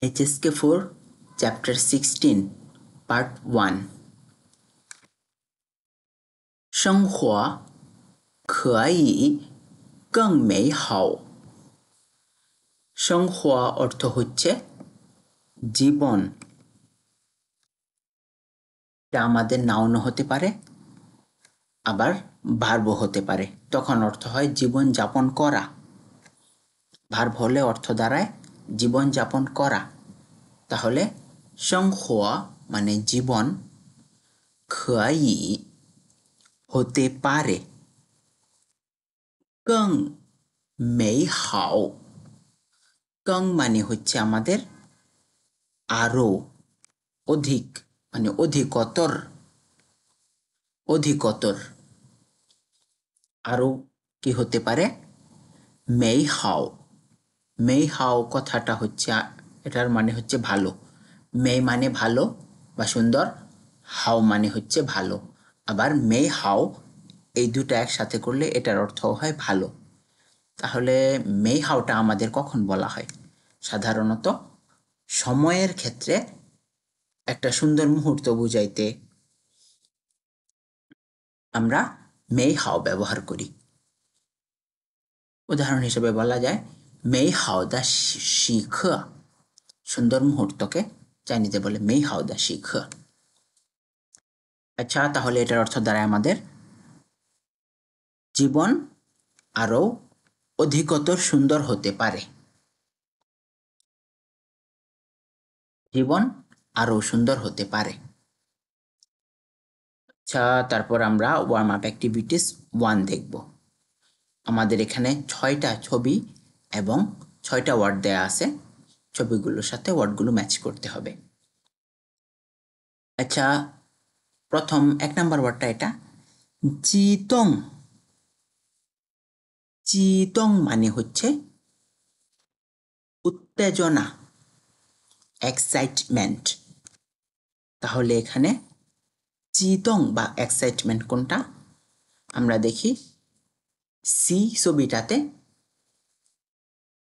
HSK4 Chapter 16 Part 1生活可以更美好生活অর্থ হচ্ছে জীবন এটা আমাদের নাউনও হতে পারে আবার ভার্বও হতে পারে তখন অর্থ হয় জীবন যাপন করা ভার্ব হলে অর্থ দাঁড়ায় জীবন যাপন করা তাহলে 生活 মানে জীবন 可以 হতে পারে 更美好 更মানে হচ্ছে আমাদের আরো অধিক মানে অধিকতর অধিকতর আরো কি হতে পারে 美好 美好কথাটা হচ্ছে এটার মানে হচ্ছে ভালো 美 মানে ভালো বা সুন্দর 好 মানে হচ্ছে ভালো আবার 美好 এই দুটো একসাথে করলে এটার অর্থ হয় ভালো তাহলে 美好টা আমাদের কখন বলা হয় সাধারণত সময়ের ক্ষেত্রে একটা সুন্দর মুহূর্ত বুঝাইতে আমরা 美好 ব্যবহার করি উদাহরণ হিসেবে বলা যায় 美好的时刻 সুন্দর মুহূর্তকে চাইনিজে বলে 美好的时刻 আচ্ছা তাহলে এটার অর্থ দাঁড়ায় আমাদের জীবন আরো অধিকতর সুন্দর হতে পারে জীবন আরো সুন্দর হতে পারে আচ্ছা তারপর আমরা ওয়ার্ম আপ অ্যাক্টিভিটিস 1 দেখব আমাদের এখানে 6টা ছবি এবং 6টা ওয়ার্ড দেয়া আছে ছবিগুলোর সাথে ওয়ার্ডগুলো ম্যাচ করতে হবে আচ্ছা প্রথম 1 নাম্বার ওয়ার্ডটা এটা জিতং জিতং মানে হচ্ছে উত্তেজনা এক্সাইটমেন্ট তাহলে এখানে জিতং বা এক্সাইটমেন্ট কোনটা আমরা দেখি সি ছবিটাতে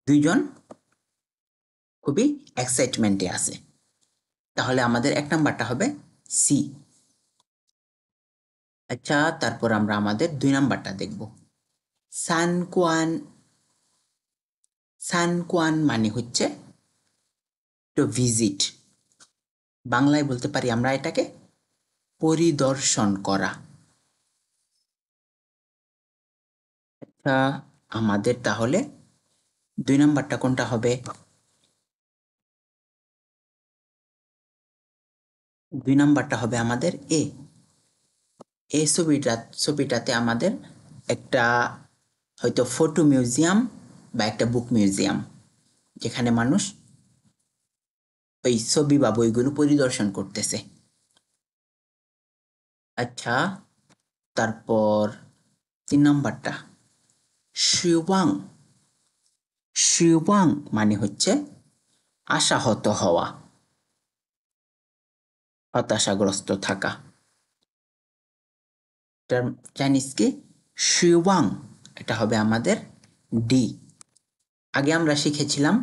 দুইজন খুবই এক্সাইটমেন্টে আছে তাহলে আমাদের 1 নাম্বারটা হবে সি আচ্ছা তারপর আমরা আমাদের 2 নাম্বারটা দেখব সানকুয়ান সানকুয়ান মানে হচ্ছে টু ভিজিট বাংলায় বলতে পারি আমরা এটাকে পরিদর্শন করা আচ্ছা আমাদের তাহলে 2 নাম্বারটা কোনটা হবে 2 নাম্বারটা হবে আমাদের এ এই ছবিটাতে আমাদের একটা হয়তো ফটো মিউজিয়াম বা একটা বুক মিউজিয়াম যেখানে মানুষ ওই ছবি বা বইগুলো পরিদর্শন করতেছে আচ্ছা তারপর 3 নাম্বারটা শিওয়াং শিওয়াং মানে হচ্ছে আশাহত হওয়া হতাশাগ্রস্ত থাকা এটার চাইনিজ কি শিওয়াং এটা হবে আমাদের ডি আগে আমরা শিখেছিলাম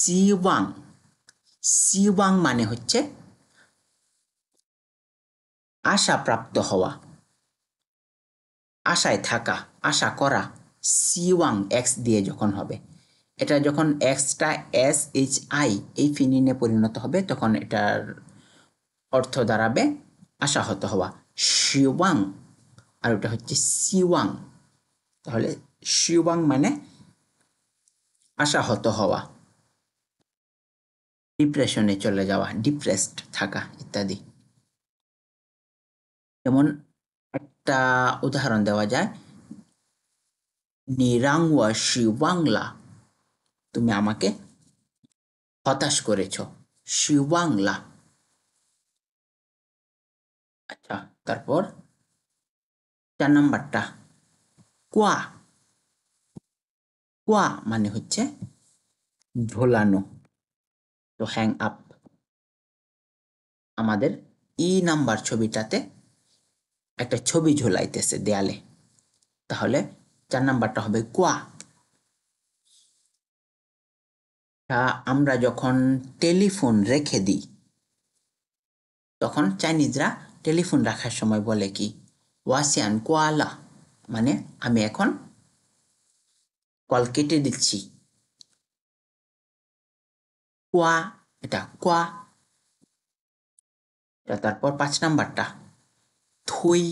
সিওয়াং সিওয়াং মানে হচ্ছে আশাপ্রাপ্ত হওয়া আশায় থাকা আশা করা সিওয়াং এক্স দিয়ে যখন হবে এটা যখন এক্সটা এস এইচ আই এই ফিনিনে পরিণত হবে তখন এটার অর্থ দাঁড়াবে আশাহত হওয়া শিওয়াং আর ওটা হচ্ছে সিওয়াং তাহলে শিওয়াং মানে আশাহত হওয়া ডিপ্রেশনে চলে যাওয়া ডিপ্রেসড থাকা ইত্যাদি যেমন একটা উদাহরণ দেওয়া যায় নিরাংওয়া শিওয়াংলা তুমি আমাকে হতাশ করেছ শিওয়াংলা আচ্ছা তারপর 4 নাম্বারটা কোয়া কোয়া মানে হচ্ছে ঝোলানো তো হ্যাং আপ আমাদের ই নাম্বার ছবিটাতে একটা ছবি ঝোলাইতেছে দেয়ালে তাহলে 4 নাম্বারটা হবে কোয়া আমরা যখন টেলিফোন রেখে দিই তখন চাইনিজরা টেলিফোন রাখার সময় বলে কি ওয়াসিয়ান কোয়ালা, মানে আমি এখন কল কেটে দিচ্ছি। কোয়া, এটা কোয়া। তারপর 5 নাম্বারটা থুই।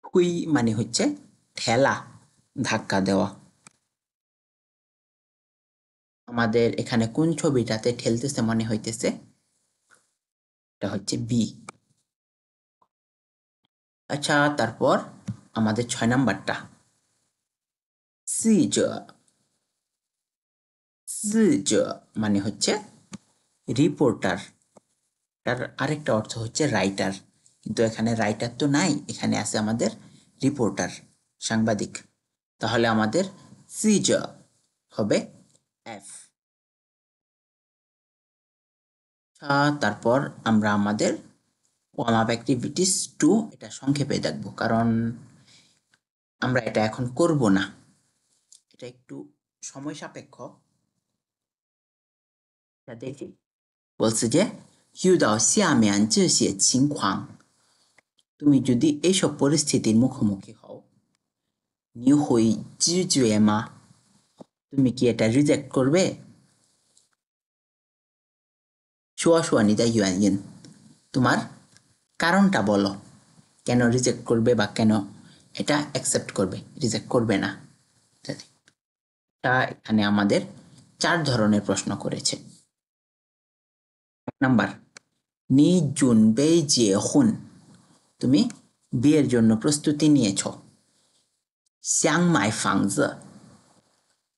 থুই মানে হচ্ছে ঠেলা, ধাক্কা দেওয়া। আমাদের এখানে কোন ছবিটাতে ঠেলতেছে মনে হইতেছে? এটা হচ্ছে বি। আচ্ছা, তারপর আমাদের 6 নাম্বারটা সিজ। সিজ মানে হচ্ছে রিপোর্টার। তার আরেকটা অর্থ হচ্ছে রাইটার, কিন্তু এখানে রাইটার তো নাই, এখানে আছে আমাদের রিপোর্টার, সাংবাদিক। তাহলে আমাদের সিজ হবে এফ। তারপর আমরা আমাদের ওয়ার্ম আপ অ্যাক্টিভিটিস 2 এটা সংক্ষেপে দেখব, কারণ আমরা এটা এখন করব না, এটা একটু সময় সাপেক্ষ। এটা দেখি বলছে যে遇到下面这些情况, তুমি যদি এইসব পরিস্থিতির মুখোমুখি হও, 你会拒绝吗? তুমি কি এটা রিজেক্ট করবে? 说说你的原因, তোমার কারণটা বলো, কেন রিজেক্ট করবে বা কেন এটা অ্যাকসেপ্ট করবে, রিজেক্ট করবে না। এটা এখানে আমাদের 4 ধরনের প্রশ্ন করেছে। 1 নাম্বার, 你准备结婚, তুমি বিয়ের জন্য প্রস্তুতি নিয়েছো। 想买房子,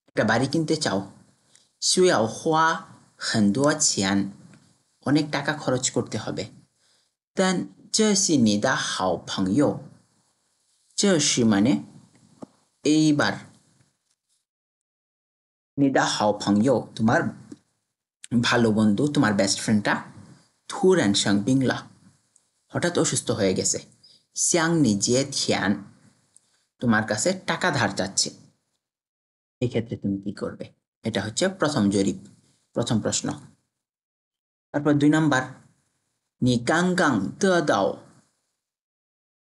একটা বাড়ি কিনতে চাও। 需要花很多钱, অনেক টাকা খরচ করতে হবে।但这是你的好朋友, 这是মানে এইবার, 你的好朋友তোমার ভালো বন্ধু, তোমার বেস্ট ফ্রেন্ডটা 突然生病了, হঠাৎ অসুস্থ হয়ে গেছে। 向你借钱, তোমার কাছে টাকা ধার চাচ্ছে। এই ক্ষেত্রে তুমি কি করবে? এটা হচ্ছে প্রথম জরিপ, প্রথম প্রশ্ন। তারপর 2 নাম্বার, 你刚刚得到,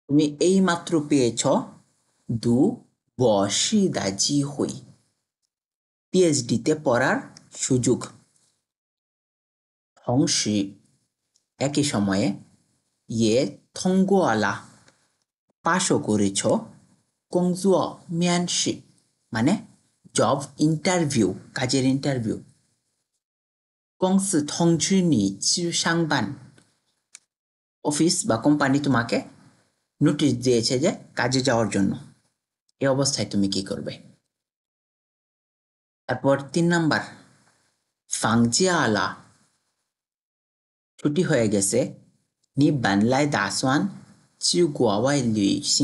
তুমি এই মাত্র পেয়েছ 读博士的机会, পিএইচডিতে পড়ার সুযোগ। 同时, একই সময়ে, 也通过了, পাশও করেছ, 工作面试, মানে জব ইন্টারভিউ, কাজের ইন্টারভিউ। 公司通知你去上班, অফিস বা কোম্পানি তোমাকে নোটিশ দিয়েছে যে কাজে যাওয়ার জন্য। এই অবস্থায় তুমি কি করবে? তারপর 3 নাম্বার, 放假了, ছুটি হয়ে গেছে, 你本来打算去国外旅行,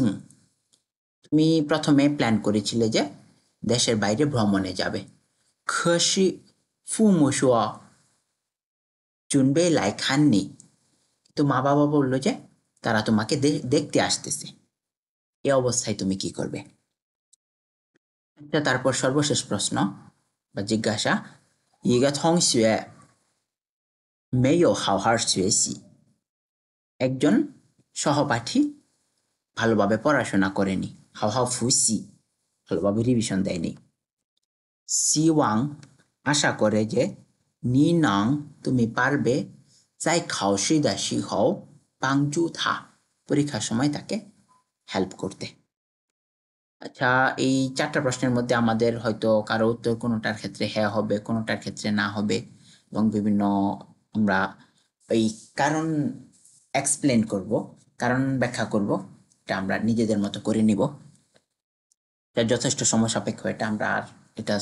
তুমি প্রথমে প্ল্যান করেছিলে যে দেশের বাইরে ভ্রমণে যাবে। 可是父母说准备来看你, তো মা বাবা বললো যে তারা তোমাকে দেখতে আসতেছে। এই অবস্থায় তুমি কি করবে? তারপর সর্বশেষ প্রশ্ন বা জিজ্ঞাসা, 一个同学没有好好学习, একজন সহপাঠী ভালোভাবে পড়াশোনা করেনি, 好好复习, ভালোভাবে রিভিশন দেয়নি। 希望, আশা করে যে, 你能, তুমি পারবে, 在考试的时候帮助他, পরীক্ষার সময় তাকে হেল্প করতে। আচ্ছা, এই 4টা প্রশ্নের মধ্যে আমাদের হয়তো কারো উত্তর কোনোটার ক্ষেত্রে হ্যাঁ হবে, কোনোটার ক্ষেত্রে না হবে, এবং বিভিন্ন আমরা এই কারণ এক্সপ্লেন করব, কারণ ব্যাখ্যা করব, এটা আমরা নিজেদের মতো করে নিব। এটা যথেষ্ট সময় সাপেক্ষ, এটা আমরা আর এটা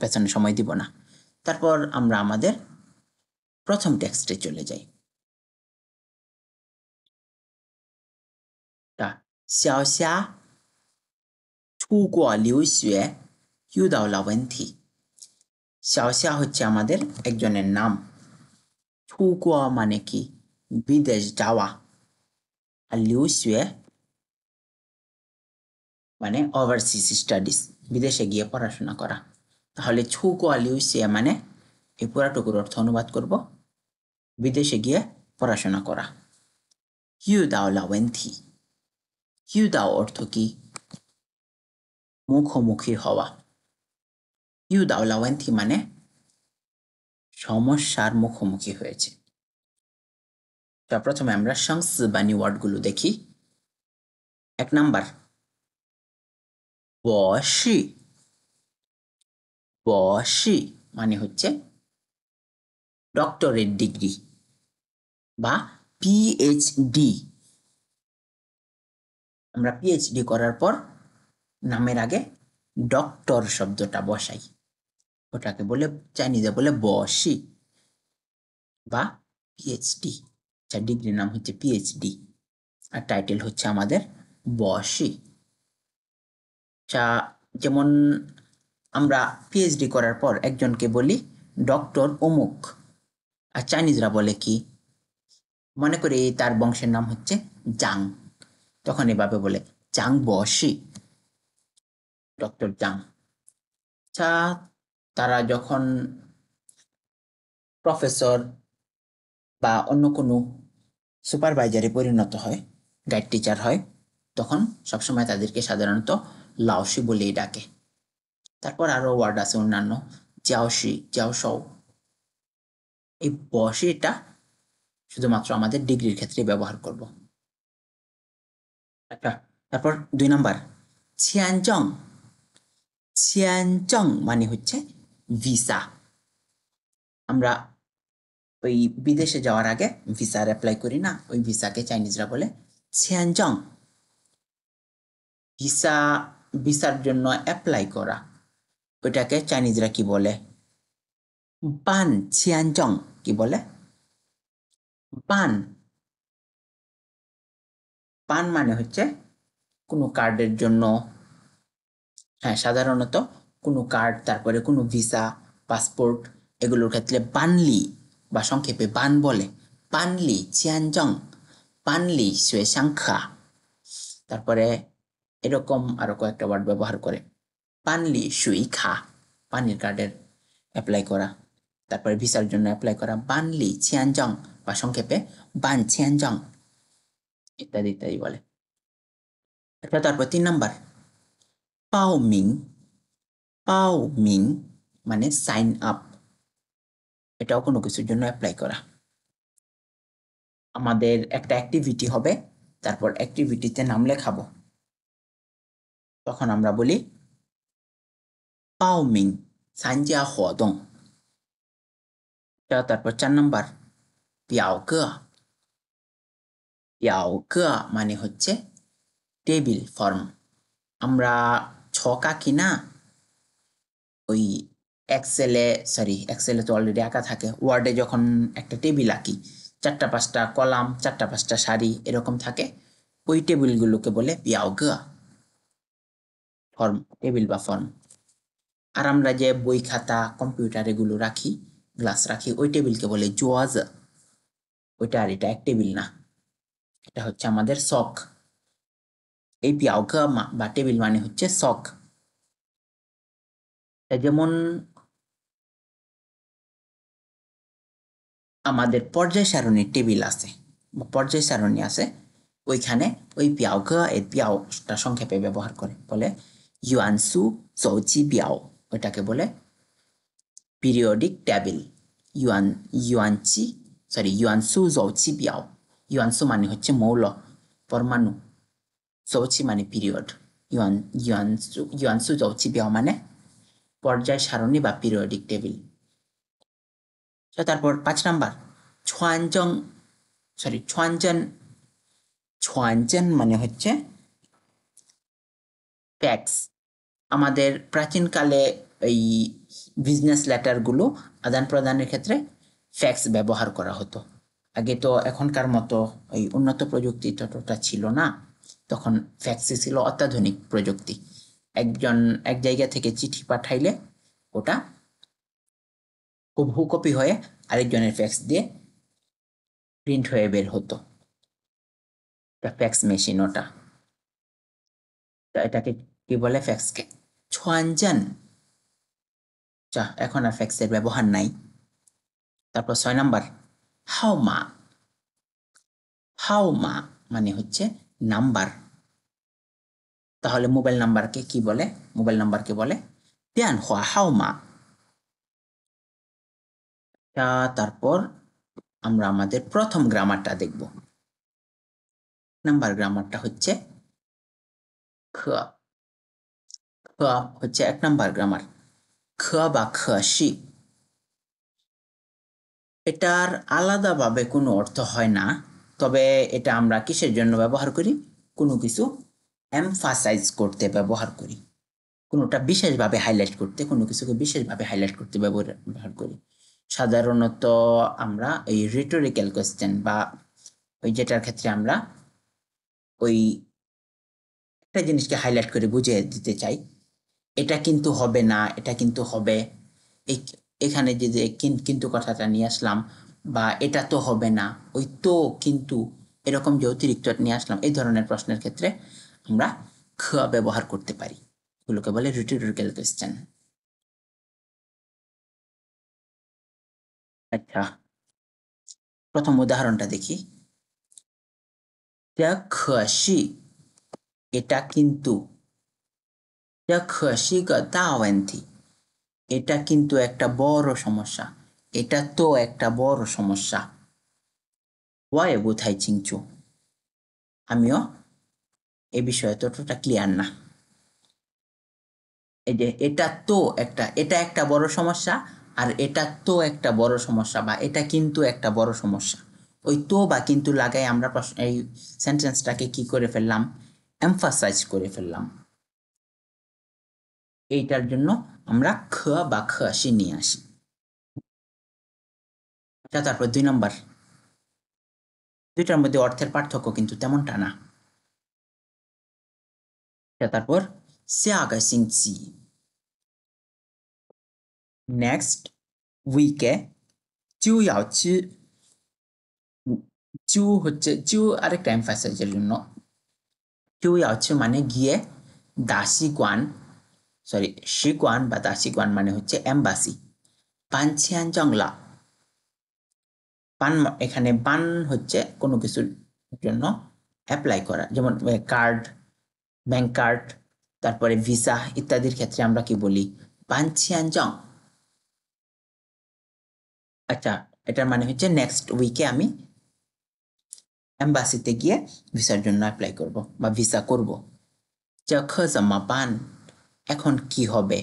পেছনে সময় দিব না। তারপর আমরা আমাদের প্রথম টেক্সটে চলে যাই। তা 小虾出国留学遇到了问题, শাওশিয়া হচ্ছে আমাদের একজনের নাম। 出国মানে কি? বিদেশ যাওয়া। আর 留学মানে ওভারসিজ স্টাডিজ, বিদেশে গিয়ে পড়াশোনা করা। তাহলে ছুকোয়ালিউসিয়া মানে এই পুরাটুকুর অর্থ অনুবাদ করব বিদেশে গিয়ে পড়াশোনা করা। ইউদাও লাওয়েন্থি, ইউদাও অর্থ কি? মুখোমুখি হওয়া। ইউদাও লাওয়েন্থি মানে সমস্যার মুখোমুখি হয়েছে। তা প্রথমে আমরা সংস্বানী ওয়ার্ডগুলো দেখি। 1 নাম্বার, বশি, বশি মানে হচ্ছে ডক্টরেট ডিগ্রি বা পিএইচডি। আমরা পিএইচডি করার পর নামের আগে ডক্টর শব্দটা বসাই, ওটাকে বলে চাইনিজে বলে বশি বা পিএইচডি। আচ্ছা, ডিগ্রির নাম হচ্ছে পিএইচডি আর টাইটেল হচ্ছে আমাদের বশি। আচ্ছা, যেমন আমরা পিএইচডি করার পর একজনকে বলি ডক্টর অমুক, আর চাইনিজরা বলে কি? মনে করি তার বংশের নাম হচ্ছে জাং, তখন এভাবে বলে জাং বশি, ডক্টর জাং। আচ্ছা, তারা যখন প্রফেসর বা অন্য কোনো সুপারভাইজারে পরিণত হয়, গাইড টিচার হয়, তখন সবসময় তাদেরকে সাধারণত লাওশি বলেই ডাকে। তারপর আরো ওয়ার্ড আছে অন্যান্য, জিয়াওশি, জিয়াওশৌ। এই বশিটা শুধুমাত্র আমাদের ডিগ্রির ক্ষেত্রে ব্যবহার করব। আচ্ছা, তারপর 2 নাম্বার, ছিয়ানজং। ছিয়ানজং মানে হচ্ছে ভিসা। আমরা ওই বিদেশে যাওয়ার আগে ভিসার অ্যাপ্লাই করি না, ওই ভিসাকে চাইনিজরা বলে ছিয়ানজং। ভিসা, ভিসার জন্য অ্যাপ্লাই করা, ওইটাকে চাইনিজরা কি বলে? বান ছিয়ানজং। কি বলে? বান। বান মানে হচ্ছে কোনো কার্ডের জন্য, হ্যাঁ, সাধারণত কোনো কার্ড, তারপরে কোনো ভিসা, পাসপোর্ট, এগুলোর ক্ষেত্রে বানলি বা সংক্ষেপে বান বলে। বানলি ছিয়ানজং, বানলি সুয়েসাংখা। তারপরে এরকম আরো কয়েকটা ওয়ার্ড ব্যবহার করে। পানলি সুই খা, পানির কার্ডের অ্যাপ্লাই করা, তারপরে ভিসার জন্য অ্যাপ্লাই করা বানলি ছিয়ানজং বা সংক্ষেপে বান ছিয়ানজং, ইত্যাদি ইত্যাদি বলে। আচ্ছা, তারপর 3 নাম্বার, পাও মিং। পাও মিং মানে সাইন আপ, এটাও কোনো কিছুর জন্য অ্যাপ্লাই করা। আমাদের একটা অ্যাক্টিভিটি হবে, তারপর অ্যাক্টিভিটিতে নাম লেখাবো, তখন আমরা বলি পাও মিং সানজা হদং। তারপর 4 নাম্বার, পিয়াওগে। পিয়াওগে মানে হচ্ছে টেবিল ফর্ম। আমরা ছক আঁকি না, ওই এক্সেলে তো অলরেডি আঁকা থাকে, ওয়ার্ডে যখন একটা টেবিল আঁকি, 4টা 5টা কলাম, 4টা 5টা সারি এরকম থাকে, ওই টেবিলগুলোকে বলে পিয়াওগে, ফর্ম, টেবিল বা ফর্ম। আর আমরা যে বই খাতা কম্পিউটার এগুলো রাখি, গ্লাস রাখি, ওই টেবিলকে বলে জোয়াজ। ওইটা আর এটা এক টেবিল না, এটা হচ্ছে আমাদের শখ। এই পিয়াওগে বা টেবিল মানে হচ্ছে শখ। যেমন আমাদের পর্যায় সারণীর টেবিল আছে বা পর্যায় সারণী আছে, ওইখানে ওই পিয়াওগে এর পিয়াওটা সংক্ষেপে ব্যবহার করে, বলে ইউয়ানসু চৌচি পিয়াও, ওইটাকে বলে পিরিয়ডিক টেবিল। ইউয়ান ইউয়ানচি ইউয়ানসু চৌচি পিয়াও। ইউয়ানসু মানে হচ্ছে মৌল, পরমাণু, চৌচি মানে পিরিয়ড। ইউয়ানসু চৌচি পিয়াও মানে পর্যায় সারণী বা পিরিয়ডিক টেবিল। তারপর 5 নাম্বার, ছুয়ানজং ছুয়ানজেন। ছুয়ানজেন মানে হচ্ছে ফ্যাক্স। আমাদের প্রাচীনকালে এই বিজনেস লেটারগুলো আদান প্রদানের ক্ষেত্রে ফ্যাক্স ব্যবহার করা হতো। আগে তো এখনকার মতো এই উন্নত প্রযুক্তি ততটা ছিল না, তখন ফ্যাক্সই ছিল অত্যাধুনিক প্রযুক্তি। একজন এক জায়গা থেকে চিঠি পাঠাইলে ওটা হুবহু কপি হয়ে আরেকজনের ফ্যাক্স দিয়ে প্রিন্ট হয়ে বের হতো, ফ্যাক্স মেশিন ওটা। এটাকে কি বলে? ফ্যাক্সকে ছুয়ানজান। এখন আর ফ্যাক্সের ব্যবহার নাই। তারপর 6 নাম্বার হাওমা। হাওমা মানে হচ্ছে নাম্বার। তাহলে মোবাইল নাম্বারকে কি বলে? মোবাইল নাম্বারকে বলে দেনহোয়া হাওমা। তারপর আমরা আমাদের প্রথম গ্রামারটা দেখব। নাম্বার গ্রামারটা হচ্ছে খ। খ হচ্ছে 1 নাম্বার গ্রামার। খ বা খসি, এটার আলাদাভাবে কোনো অর্থ হয় না, তবে এটা আমরা কিসের জন্য ব্যবহার করি? কোনো কিছু এমফাসাইজ করতে ব্যবহার করি, কোনোটা বিশেষভাবে হাইলাইট করতে, কোনো কিছুকে বিশেষভাবে হাইলাইট করতে ব্যবহার করি। সাধারণত আমরা এই রিটোরিক্যাল কোয়েশ্চেন বা ওই যেটার ক্ষেত্রে আমরা ওই একটা জিনিসকে হাইলাইট করে বুঝিয়ে দিতে চাই, এটা কিন্তু হবে না, এটা কিন্তু হবে, এই এখানে যে কিন্তু কথাটা নিয়ে আসলাম, বা এটা তো হবে না, ওই তো কিন্তু এরকম যে অতিরিক্ত নিয়ে আসলাম, এই ধরনের প্রশ্নের ক্ষেত্রে আমরা খ ব্যবহার করতে পারি। এগুলোকে বলে রিটোরিক্যাল কোয়েশ্চেন। আচ্ছা, প্রথম উদাহরণটা দেখি। খসি, এটা কিন্তু, খসি দাওয়েন্থি, এটা কিন্তু একটা বড় সমস্যা, এটা তো একটা বড় সমস্যা। ওয়াই বুথাই চিংচু, আমিও এ বিষয়ে ততটা ক্লিয়ার না। এই যে এটা একটা বড় সমস্যা, আর এটা তো একটা বড় সমস্যা, বা এটা কিন্তু একটা বড় সমস্যা, ওই তো বা কিন্তু লাগাই আমরা এই সেন্টেন্সটাকে কি করে ফেললাম? এমফাসাইজ করে ফেললাম। এইটার জন্য আমরা খ বা খসি নিয়ে আসি। তারপর 2 নম্বর, দুইটার মধ্যে অর্থের পার্থক্য কিন্তু তেমনটা না। তারপর 下个星期 নেক্সট উইকে 就要去চু হচ্ছে চু আরেকটা এমফাসাইজের জন্য। চু ইয়াচ্ছে মানে গিয়ে, দাসীগণ, সরি শিগওয়ান বা দাসীগণ মানে হচ্ছে এম্বাসি। পানছিয়ান জংলা, পান এখানে পান হচ্ছে কোনো কিছুর জন্য অ্যাপ্লাই করা, যেমন কার্ড, ব্যাংক কার্ড, তারপরে ভিসা ইত্যাদির ক্ষেত্রে আমরা কি বলি? পানছিয়ান জং। আচ্ছা, এটার মানে হচ্ছে নেক্সট উইকে আমি এম্বাসিতে গিয়ে ভিসার জন্য অ্যাপ্লাই করব বা ভিসা করব। পান, এখন কি হবে?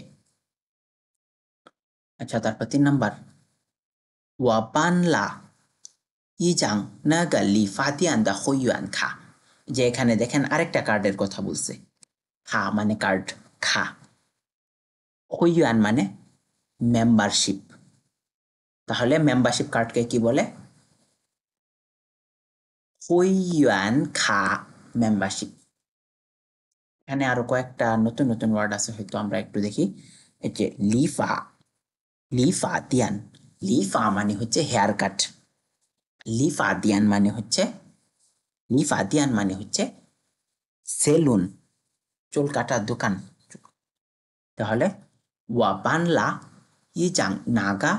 আচ্ছা, তারপর 3 নাম্বার, ওয়া পান লা ই জাং না গা লি ফাতিয়ান দা হইয়ান খা। যে এখানে দেখেন আরেকটা কার্ডের কথা বলছে। খা মানে কার্ড, খা। হইয়ান মানে মেম্বারশিপ। তাহলে মেম্বারশিপ কার্ডকে কি বলে? হইয়ান খা, মেম্বারশিপ। এখানে আরো কয়েকটা নতুন নতুন ওয়ার্ড আছে, হয়তো আমরা একটু দেখি। এই যে লিফা, লিফা তিয়ান, লিফা মানে হচ্ছে হেয়ার কাট, লিফা দিয়ান মানে হচ্ছে, লিফা দিয়ান মানে হচ্ছে সেলুন, চুল কাটার দোকান। তাহলে ওয়া বানলা ই জাং নাগা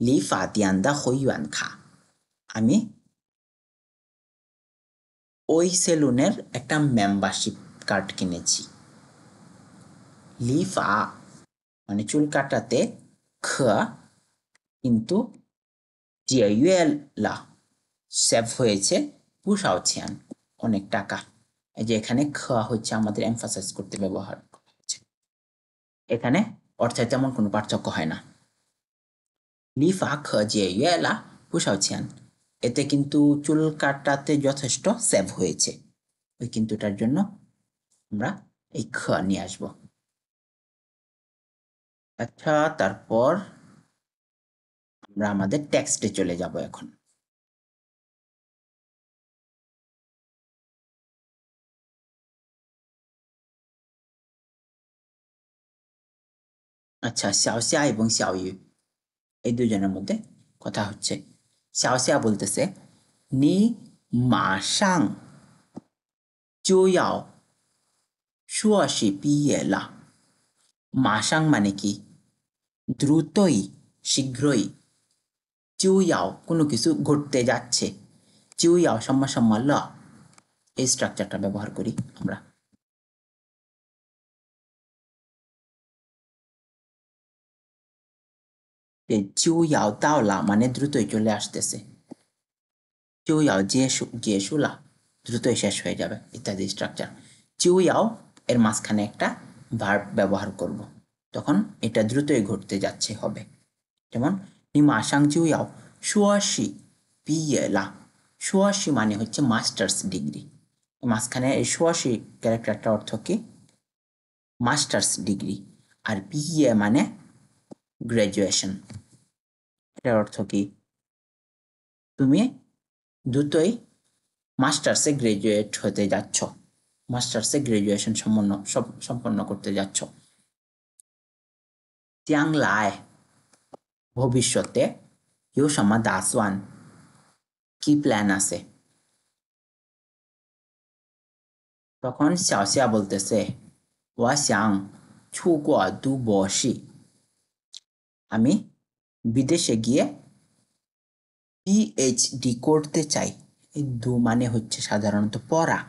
লিফা দিয়ান দা হইয়ান খা, আমি ওই সেলুনের একটা মেম্বারশিপ কার্ড কিনেছি। লিফা মানে চুল কাটাতে, খ কিন্তু জিয়াইয়েলা সেভ হয়েছে পুষাওছিয়ান, অনেক টাকা। এই যে এখানে খ হচ্ছে আমাদের এমফাসাইজ করতে ব্যবহার করা হচ্ছে। এখানে অর্থে তেমন কোনো পার্থক্য হয় না। লিফা খ জিয়াইয়েলা পুষাওছিয়ান, এতে কিন্তু চুল কাটাতে যথেষ্ট সেভ হয়েছে, ওই কিন্তুটার জন্য আমরা এই খ নিয়ে আসব। আচ্ছা, তারপর আমরা আমাদের টেক্সটে চলে যাব এখন। আচ্ছা, xiaoxia এবং xiaoyu এই দুজনের মধ্যে কথা হচ্ছে। xiaoxia বলতেছে নি মাসাং জুয়াও শুয়াশি পিয়ে লা। মাসাং মানে কি? দ্রুতই শীঘ্রই 就要 কোনো কিছু ঘটতে যাচ্ছে 就要什么什么了 এই স্ট্রাকচারটা ব্যবহার করি আমরা এই 就要到了মানে দ্রুতই চলে আসতেছে 就要结束了 দ্রুতই শেষ হয়ে যাবে ইত্যাদি স্ট্রাকচার 就要 এর মাঝখানে একটা ভার্ব ব্যবহার করব তখন এটা দ্রুতই ঘটতে যাচ্ছে হবে যেমন 你马上就要硕士毕业了硕士মানে হচ্ছে মাস্টার্স ডিগ্রি মাঝখানে এই硕士ক্যারেক্টারটা অর্থ কি মাস্টার্স ডিগ্রি আর বিএ মানে গ্র্যাজুয়েশন এটার অর্থ কি তুমি দ্রুতই মাস্টার্সে গ্র্যাজুয়েট হতে যাচ্ছ মাস্টার্সে গ্র্যাজুয়েশন সম্পন্ন করতে যাচ্ছ 将来 ভবিষ্যতে 有什么打算 কি প্ল্যান আছে তখন xiaoxia বলতেছে 我想出国读博士 আমি বিদেশে গিয়ে পিএইচডি করতে চাই এই দু মানে হচ্ছে সাধারণত পড়া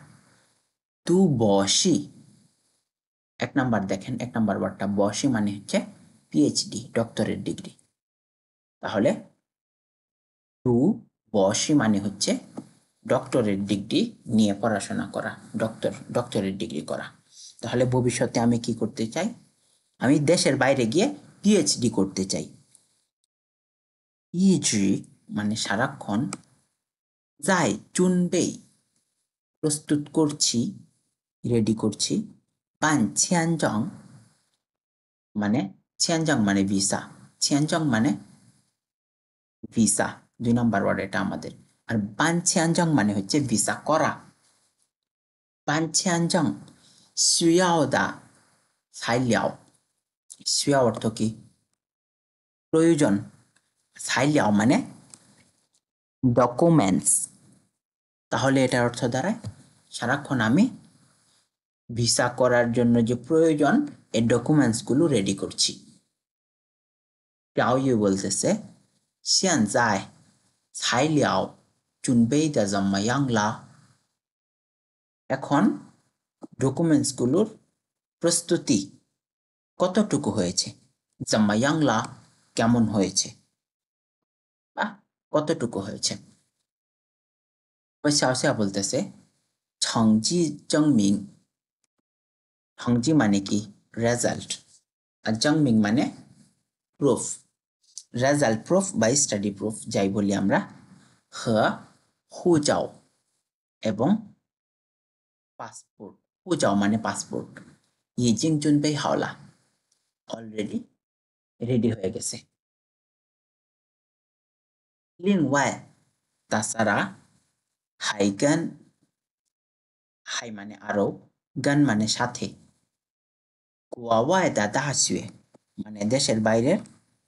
তু বসি এক নাম্বার দেখেন এক নাম্বার ওয়ার্ডটা বসি মানে হচ্ছে পিএইচডি ডক্টরেট ডিগ্রি তাহলে তু বসি মানে হচ্ছে ডক্টরেট ডিগ্রি নিয়ে পড়াশোনা করা ডক্টরেট ডিগ্রি করা তাহলে ভবিষ্যতে আমি কি করতে চাই আমি দেশের বাইরে গিয়ে পিএইচডি করতে চাই ইজি মানে সারাক্ষণ যাই চুনবেই প্রস্তুত করছি রেডি করছি বান ছিয়ানজং মানে ছিয়ানজং মানে ভিসা ছিয়ানজং মানে ভিসা 2 নম্বর ওয়ার্ড এটা আমাদের আর বান ছিয়ানজং মানে হচ্ছে ভিসা করা বান ছিয়ানজং 需要的材料需要অর্থ কি প্রয়োজন 材料মানে ডকুমেন্টস তাহলে এটার অর্থ দাঁড়ায় সারাক্ষণ আমি ভিসা করার জন্য যে প্রয়োজন এই ডকুমেন্টসগুলো রেডি করছি 表语বলতেছে 现在材料准备的怎么样了 এখন ডকুমেন্টসগুলোর প্রস্তুতি কতটুকু হয়েছে 怎么样了 কেমন হয়েছে বা কতটুকু হয়েছে ওই xiaoxia বলতেছে 成绩证明 成绩মানে কি রেজাল্ট আর জাংমিং মানে প্রুফ রেজাল্ট প্রুফ বা স্টাডি প্রুফ যাই বলি আমরা হ হুজাও এবং পাসপোর্ট হুজাও মানে পাসপোর্ট ইজিং জুনবেই হাওলা অলরেডি রেডি হয়ে গেছে লিংওয়াই তাছাড়া হাইগান হাই মানে আরো গান মানে সাথে কুয়াওয়াই দা দাহাসুয়ে মানে দেশের বাইরের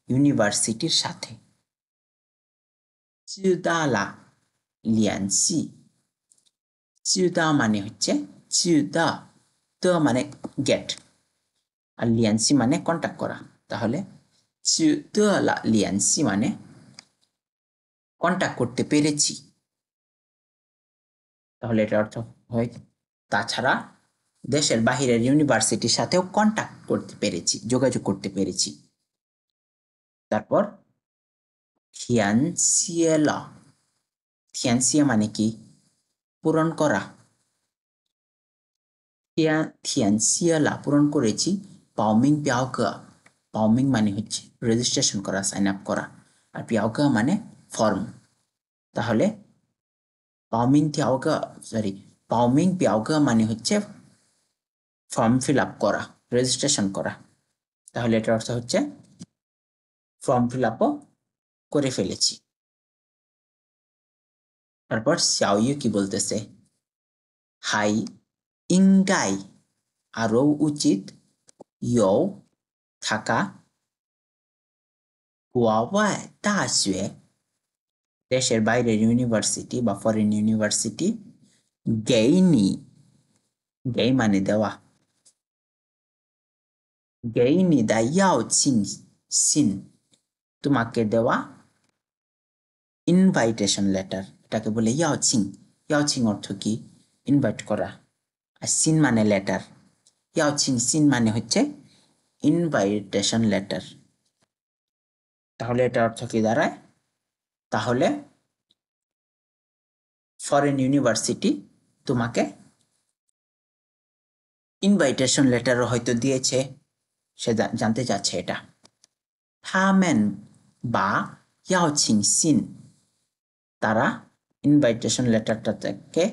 ইউনিভার্সিটির সাথে চিউদালা লিয়ানসি চিউদা মানে হচ্ছে চিউদা দ মানে গেট আর লিয়ানসি মানে কন্টাক্ট করা তাহলে চিউদালা লিয়ানসি মানে কন্টাক্ট করতে পেরেছি তাহলে এটার অর্থ হয় তাছাড়া দেশের বাহিরের ইউনিভার্সিটির সাথেও কন্টাক্ট করতে পেরেছি যোগাযোগ করতে পেরেছি তারপর থিয়ানসিয়েলা থিয়ানসিয়া মানে কি পূরণ করা থিয়ানসিয়েলা পূরণ করেছি পাওমিং পিয়াওকা পাওমিং মানে হচ্ছে রেজিস্ট্রেশন করা সাইন আপ করা আর পিয়াওকা মানে ফর্ম তাহলে পাওমিং পিয়াওকা পাওমিং পিয়াওকা মানে হচ্ছে ফর্ম ফিল আপ করা রেজিস্ট্রেশন করা তাহলে এটার অর্থ হচ্ছে ফর্ম ফিল আপও করে ফেলেছি তারপর xiaoyu কি বলতেছে হাই ইংগাই আরো উচিত ইউ থাকা হুয়াওয়াই দাশে দেশের বাইরের ইউনিভার্সিটি বা ফরেন ইউনিভার্সিটি গেইনি গেই মানে দেওয়া গেইনি দা ইয়াও চিন সিন তোমাকে দেওয়া ইনভাইটেশন লেটার, এটাকে বলে ইয়াওচিং। ইয়াওচিং অর্থ কি? ইনভাইট করা। আর সিন মানে লেটার। ইয়াওচিং সিন মানে হচ্ছে ইনভাইটেশন লেটার। তাহলে এটা অর্থ কি দাঁড়ায়? তাহলে ফরেন ইউনিভার্সিটি তোমাকে ইনভাইটেশন লেটারও হয়তো দিয়েছে, সে জানতে চাচ্ছে এটা। 他们把邀请信 তারা ইনভাইটেশন লেটারটা থেকে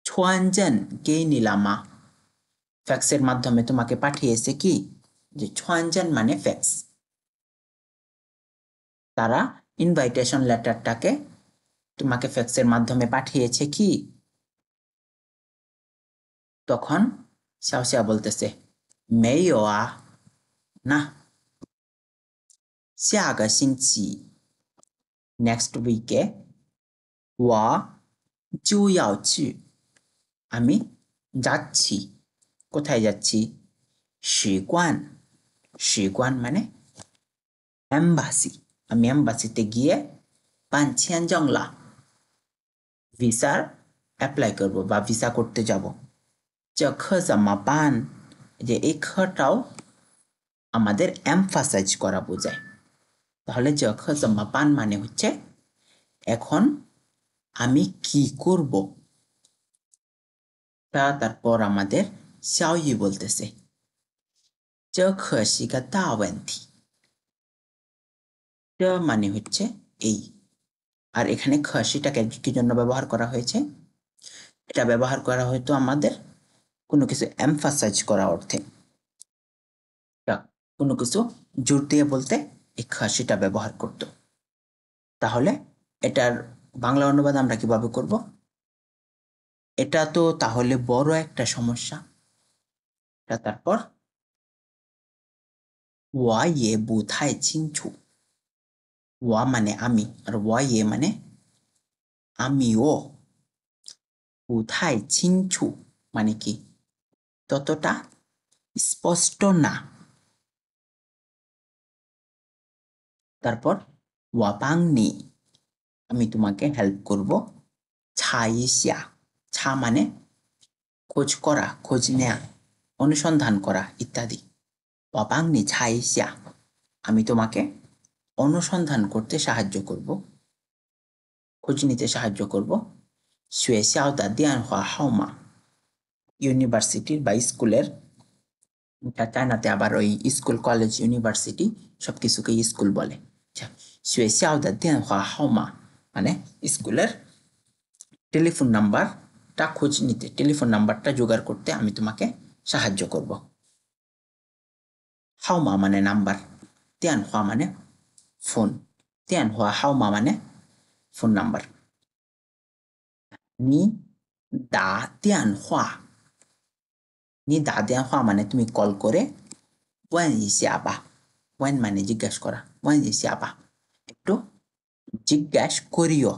传真给你了吗? ফ্যাক্সের মাধ্যমে তোমাকে পাঠিয়েছে কি? যে 传真মানে ফ্যাক্স। তারা ইনভাইটেশন লেটারটাকে তোমাকে ফ্যাক্সের মাধ্যমে পাঠিয়েছে কি? তখন xiaoxia বলতেছে 没有啊 না। 下个星期 next week 我就要去 আমি যাচ্ছি। কোথায় যাচ্ছি? 使馆 使馆মানে এম্বাসি। আমি এম্বাসিতে গিয়ে 办签证了 ভিসার অ্যাপ্লাই করব বা ভিসা করতে যাব। 这课怎么办? যে এই খটাও আমাদের এমফাসাইজ করা বোঝায়। তাহলে 这课怎么办মানে হচ্ছে এখন আমি কি করব। তারপর আমাদের 小雨 বলতেছে 这可是个大问题। মানে হচ্ছে এই, আর এখানে খসিটাকে কি জন্য ব্যবহার করা হয়েছে? এটা ব্যবহার করা হয়তো আমাদের কোনো কিছু এমফাসাইজ করা অর্থে, কোনো কিছু জোর দিয়ে বলতে এই খসিটা ব্যবহার করত। তাহলে এটার বাংলা অনুবাদ আমরা কিভাবে করব? এটা তো তাহলে বড় একটা সমস্যা। তারপর 我也不太清楚 ওয়া মানে আমি, আর ওয়া ইয়ে মানে আমিও। 不太清楚মানে কি? ততটা স্পষ্ট না। তারপর 我帮你 আমি তোমাকে হেল্প করব। 查一下 ছা মানে খোঁজ করা, খোঁজ নেয়া, অনুসন্ধান করা ইত্যাদি। 我帮你查一下আমি তোমাকে অনুসন্ধান করতে সাহায্য করব, খোঁজ নিতে সাহায্য করব। 学校的电话号码 ইউনিভার্সিটির বা স্কুলের, চায়নাতে আবার ওই স্কুল কলেজ ইউনিভার্সিটি সবকিছুকেই স্কুল বলে। 学校的电话号码মানে স্কুলের টেলিফোন নাম্বারটা খোঁজ নিতে, টেলিফোন নাম্বারটা জোগাড় করতে আমি তোমাকে সাহায্য করব। হাওমা মানে নাম্বার, 电话মানে ফোন, 电话号码মানে ফোন নাম্বার। 你打电话 你打电话মানে তুমি কল করে 问一下吧 问মানে জিজ্ঞাসা করা 问一下吧একটু জিজ্ঞাসা করিও